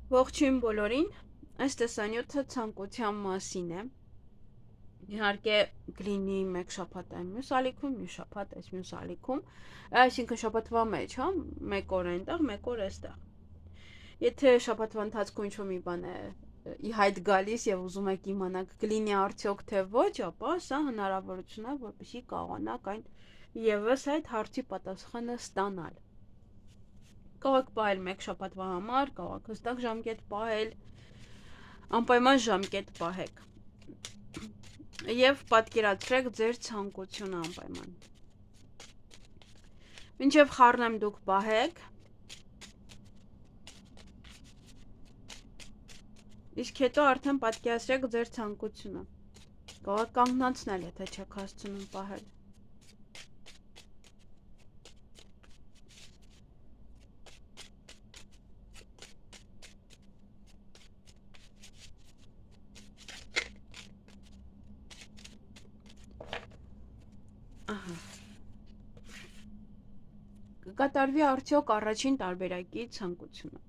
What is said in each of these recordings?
Ողջույն բոլորին, այս տեսանյութը ցանկության մասին է, իհարկե կլինի մեկ շաբաթ այն մյուս ալիքում, մյուս շաբաթ այս մյուս ալիքում, այսինքն շաբաթվա մեջ, հա, մեկ օր այնտեղ, մեկ օր այստեղ։ Եթե շաբաթվա ընթացքում ինչ-որ մի բան է ի հայտ գալիս եւ ուզում եք իմանալ կլինի արդյոք թե ոչ, ապա սա հնարավորություն է, որպեսզի կարողանաք այն եւս այդ հարցի պատասխանը ստանալ։ Կարող եք պահել մեկ շաբաթվա համար, կարող եք հստակ ժամկետ պահել, անպայման ժամկետ պահեք։ Եվ պատկերացրեք ձեր ցանկությունը անպայման։ Մինչև խառնեմ դուք պահեք, իսկ հետո արդեն պատկերացրեք ձեր ցանկությունը։ Կարող եք կանգնացնել, եթե չեք հասցնում պահել։ Ահա։ Կկատարվի արդյոք առաջին տարբերակի ցանկությունը։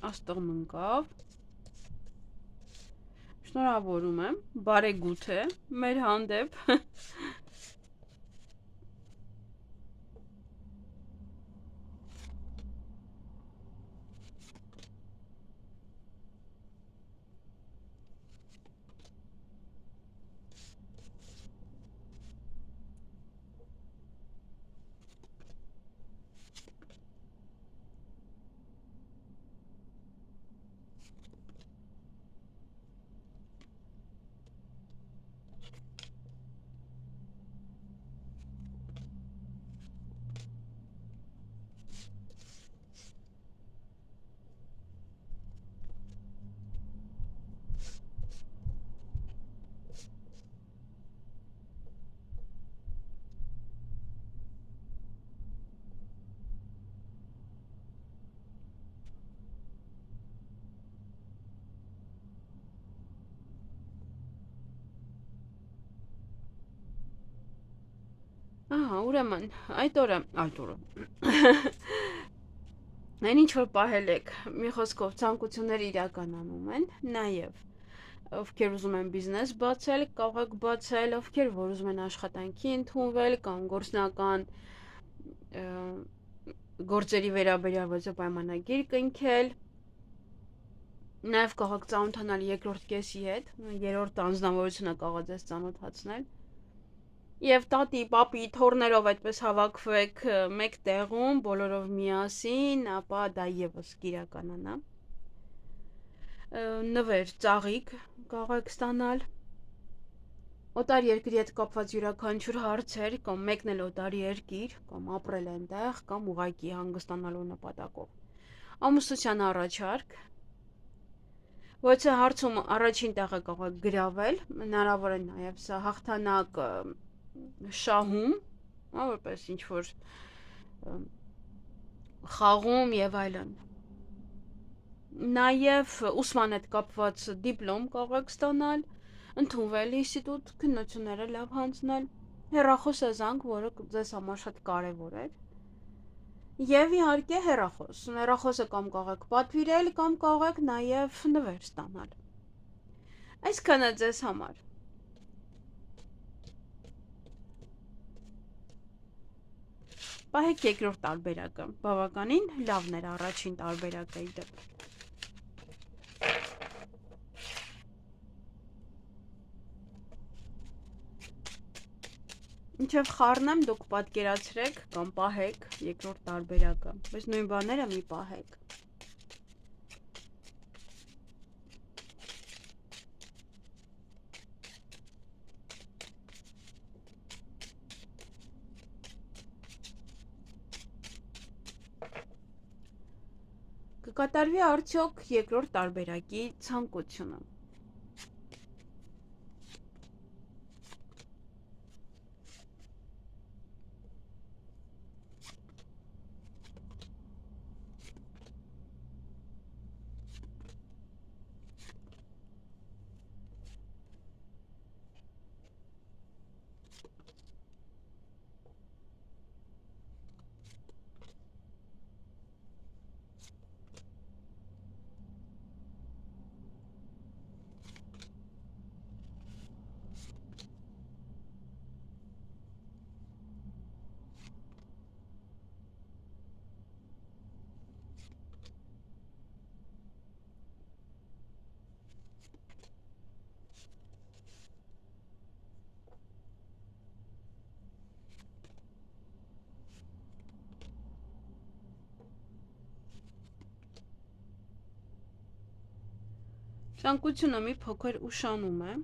Աստղ մնկավ։ Շնորհավորում եմ, բարեգութ է մեր հանդեպ։ Ահա, ուրեմն, այդ օրը այն ինչ որ պահել եք, մի խոսքով ցանկությունները իրականանում են, նաև ովքեր ուզում են բիզնես բացել, կարող եք բացել, ովքեր որ ուզում են աշխատանքի ընդունվել կամ գործնական գործերի վերաբերյալ ոչ պայմանագիր կնքել, նաև կարող եք ծանոթանալ երկրորդ կեսի հետ, երրորդ անձնավորությունը կարող է ձեզ ծանոթացնել։ Եվ տատի, պապի, թոռներով այդպես հավաքվեք մեկ տեղում, բոլորով միասին, ապա դա եւս կիրականանա։ Նվեր, ծաղիկ կարող եք ստանալ։ Օտար երկրի հետ կապված յուրաքանչյուր հարցեր, կամ մեկն էլ օտար երկիր, կամ ապրել այնտեղ, կամ ուղղակի հանգստանալու նպատակով։ Ամուսնության առաջարկ։ Ոչ է հարցում առաջին տեղը կարող եք գրավել, հնարավոր է նաև սա հաղթանակ շահում, որպես ինչ որ խաղում եւ այլն։ Նաեւ ուսման հետ կապված դիպլոմ կարող եք ստանալ, ընդունվել ինստիտուտ, քննությունները լավ հանձնել, հեռախոսազանգ, որը ձեզ համար շատ կարեւոր է։ Եվ իհարկե հեռախոսը կամ կարող եք պատվիրել, կամ կարող եք նաեւ նվեր ստանալ։ Այսքանը ձեզ համար։ Պահեք երկրորդ տարբերակը, բավականին լավն էր առաջին տարբերակը իդեպ։ Մինչև խառնեմ դուք պատկերացրեք կամ պահեք երկրորդ տարբերակը, բայց նույն բաները մի պահեք։ Կկատարվի արդյոք երկրորդ տարբերակի ցանկությունը։ Ցանկությունը մի փոքր ուշանում է։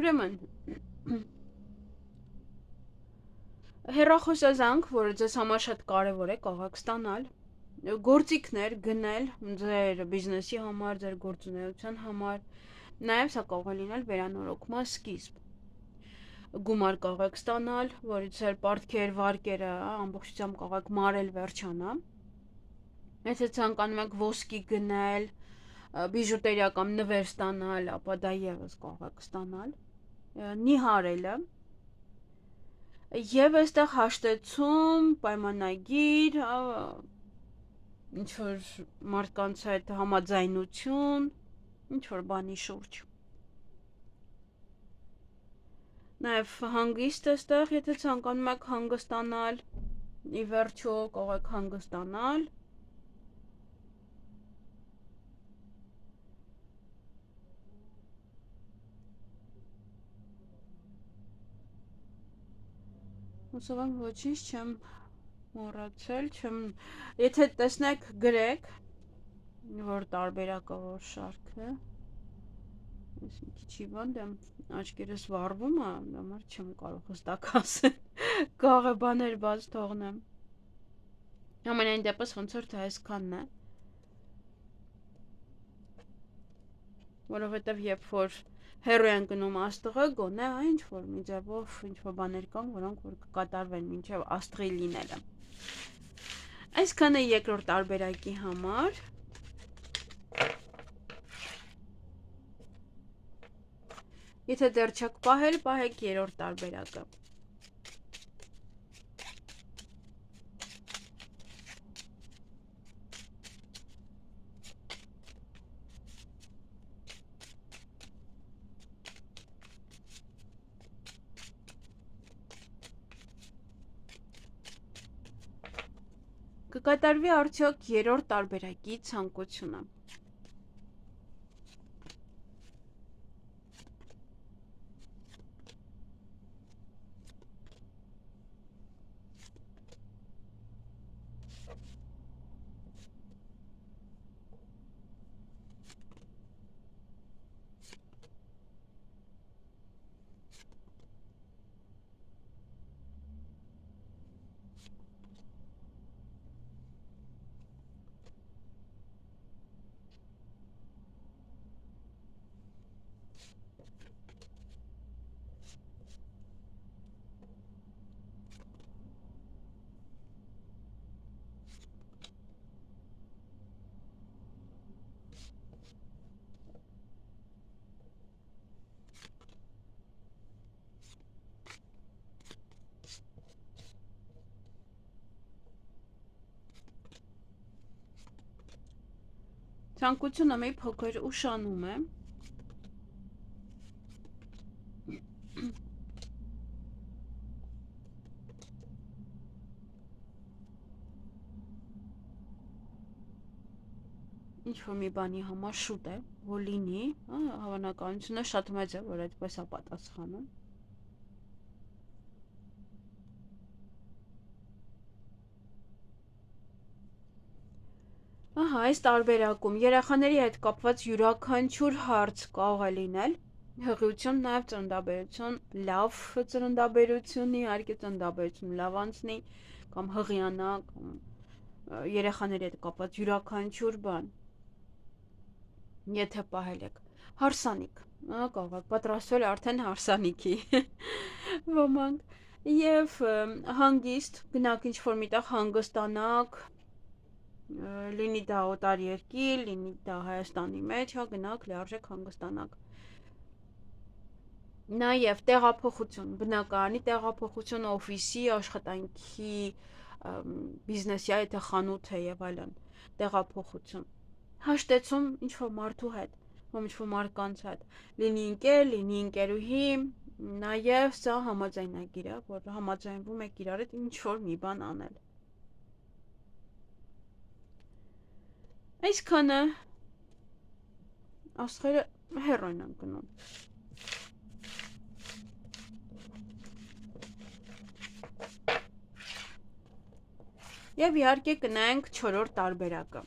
Ուրեմն հեռախոսազանգ, որը ձեզ համար շատ կարևոր է, կարող ստանալ, գործիքներ գնել ձեր բիզնեսի համար, ձեր գործունեության համար, նաև սա կարող է լինել վերանորոգման սկիզբ։ Գումար կարող եք ստանալ, որից ձեր պարտքեր, վարկերը ամբողջությամբ կարող եք մարել վերջանա։ Եթե ցանկանում եք ոսկի գնել, բիժուտերիա կամ նվեր ստանալ, ապա դա եւս կարող եք ստանալ։ Նիհարելը եւ այստեղ հաշտեցում, պայմանագիր, ինչ որ մարդկանց հետ համաձայնություն, ինչ որ բանի շուրջ։ Նաև հանգիստ էստեղ, եթե ցանկանում եք հանգստանալ, ի վերջո կարող եք հանգստանալ։ Հուսով եմ ոչինչ չեմ մոռացել, եթե տեսնեք գրեք, որ տարբերակը որ շարքը, ես մի քիչ հիվանդ եմ, աչքերս վառվում է, համար չեմ կարող հստակ ասել, կարող է բաներ բաց թողնեմ։ Ամենայն դեպս ոնց որ թե այսքանն է, որովհետև երբ որ հեռու են գնում աստղը, գոնե ինչ որ մի ձևով ինչ որ բաներ կան, որոնք որ կկատարվեն մինչև աստղի լինելը։ Այսքանը երկրորդ տարբերակի համար։ Եթե դեռ չեք պահել, պահեք երրորդ տարբերակը։ Կկատարվի արդյոք երրորդ տարբերակի ցանկությունը։ Ցանկությունը մի փոքր ուշանում է։ ինչ-որ մի բանի համար շուտ է, որ լինի, հավանականությունը շատ մեծ է, որ այդպես է պատասխանը։ Ահա, այս տարբերակում երեխաների հետ կապված յուրաքանչյուր հարց կարող է լինել հղիություն, նաև ծննդաբերություն, լավ ծննդաբերություն, իհարկե ծննդաբերություն լավ անցնի, կամ հղիանա, կամ երեխաների հետ կապված յուրաքանչյուր բան, եթե պահել եք, հարսանիք, կարող եք պատրաստվել արդեն հարսանիքի, ոմանք, և հանգիստ, գնաք ինչ-որ միտեղ հանգստանաք, լինի դա օտար երկիր, լինի դա Հայաստանի մեջ, գնաք լիարժեք հանգստանաք։ Նաև տեղափոխություն, բնակարանի տեղափոխություն, օֆիսի, աշխատանքի, բիզնեսի, եթե խանութ է եւ այլն, տեղափոխություն։ Հաշտեցում ինչ-որ մարդու հետ, ինչ-որ մարդկանց հետ, լինի ընկեր, լինի ընկերուհի, նաև սա համաձայնագիր է, որ համաձայնվում եք իրար հետ ինչ-որ մի բան անել։ Այսքանը աստղերը հեռուն են գնում։ Եվ իհարկե կնայենք 4-րդ տարբերակը։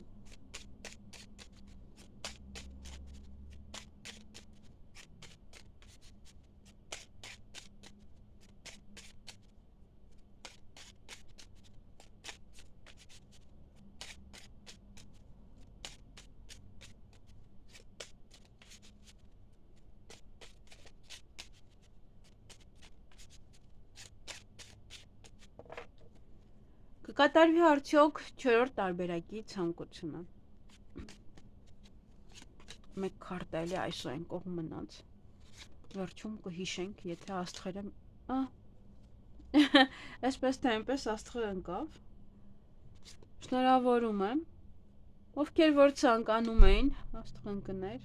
Կկատարվի արդյոք 4-րդ տարբերակի ցանկությունը։ Մեկ քարտա էլի այսօր այն կողմ մնաց։ Վերջում կհիշենք, եթե աստղերը այսպես թե այնպես աստղը ընկավ։ Շնորհավորում եմ։ Ովքեր որ ցանկանում էին աստղ ընկներ։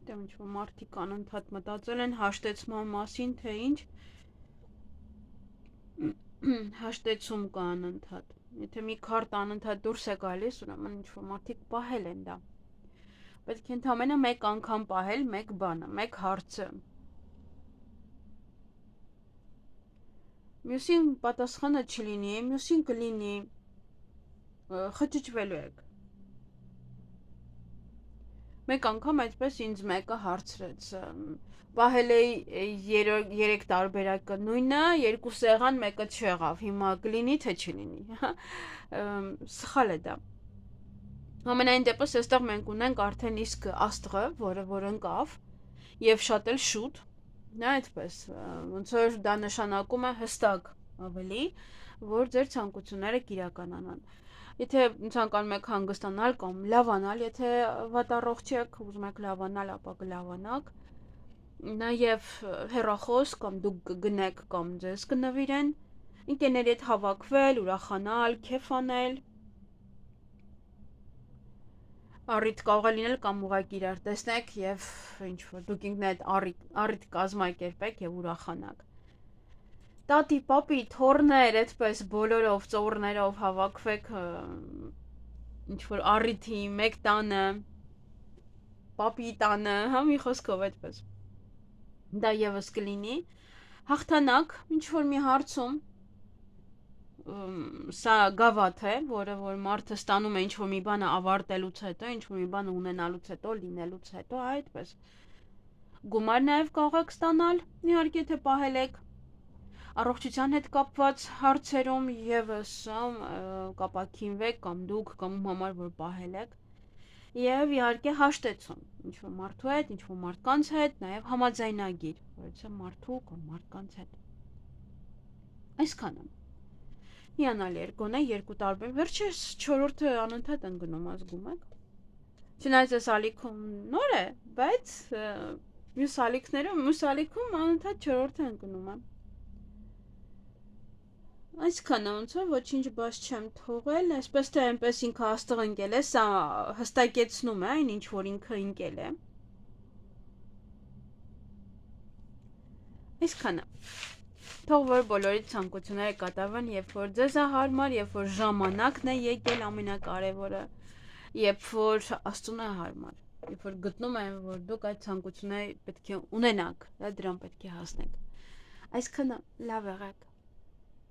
Չգիտեմ ինչ-որ մարդիկ անընդհատ մտածել են հաշտեցման մասին, թե ինչ հաշտեցում կա անընդհատ։ Եթե մի քարտ անընդհատ դուրս է գալիս, ուրեմն ինչ-որ մարդիկ պահել են դա։ Պետք է ընդամենը մեկ անգամ պահել մեկ բանը, մեկ հարցը։ Մյուսին պատասխանը չլինի, մյուսին կլինի, խճճվելու եք։ Մեկ անգամ այդպես ինձ մեկը հարցրեց, պահել էի 3 տարբերակը նույնը, 2 սեղան, մեկը չեղավ, հիմա կլինի թե չլինի, սխալ է դա։ Ամենայն դեպս այստեղ մենք ունենք արդեն իսկ աստղը, որը որ ընկավ, եւ շատ էլ շուտ, նա այդպես, ոնց որ դա նշանակում է հստակ ավելի, որ ձեր ցանկությունները կիրականանան։ Եթե ցանկանում եք հանգստանալ կամ լավանալ, եթե վատառողջ եք, ուզում եք լավանալ, ապա կլավանաք։ Նաև հեռախոս կամ դուք կգնեք կամ ձեզ կնվիրեն, ընկերների հետ հավաքվել, ուրախանալ, քեֆ անել։ Առիթ կարող է լինել կամ ուղղակի իրար տեսնեք եւ ինչ որ դուք ինքներդ առիթ կազմակերպեք եւ ուրախանաք։ Տատի, պապի, թոռներ, այդպես բոլորով ծոռներով հավաքվեք ինչ որ առիթի մեկ տանը, պապի տանը, մի խոսքով այդպես։ Դա եւս կլինի հաղթանակ ինչ որ մի հարցում, սա գավաթ է, որը որ մարդը ստանում է ինչ որ մի բանը ավարտելուց հետո, ինչ որ մի բանը ունենալուց հետո, լինելուց հետո, այդպես։ Գումար նաև կարող եք ստանալ, իհարկե թե պահել եք։ առողջության հետ կապված հարցերում եւս կապակինվեք կամ դուք կամ ում համար որ պահել եք եւ իհարկե հաշտեցում ինչ որ մարդու հետ, ինչ որ մարդկանց հետ, նաեւ համաձայնագիր, որովհետեւ մարդու կամ մարդկանց հետ այսքանը հիանալի էր գոնե երկու տարբեր վերջերս 4-րդը անընդհատ են գնում ազգում եք չնայած այս ալիքում նոր է բայց մյուս ալիքում անընդհատ 4-րդը են գնում Այսքանը ոնց որ ոչինչ բաց չեմ թողել, այսպես թե այնպես ինքը հաստղ ընկել է, սա հստակեցնում է այն ինչ որ ինքը ընկել է։ Այսքանը։ Թող որ բոլորի ցանկությունները կատարվեն, երբ որ ձեզ է հարմար, երբ որ ժամանակն է եկել ամենակարևորը, երբ որ Աստծուն է հարմար, երբ որ գտնում եմ որ դուք այդ ցանկությունները պետք է ունենաք, դա դրան պետք է հասնեք։ Այսքանը լավ եղեք։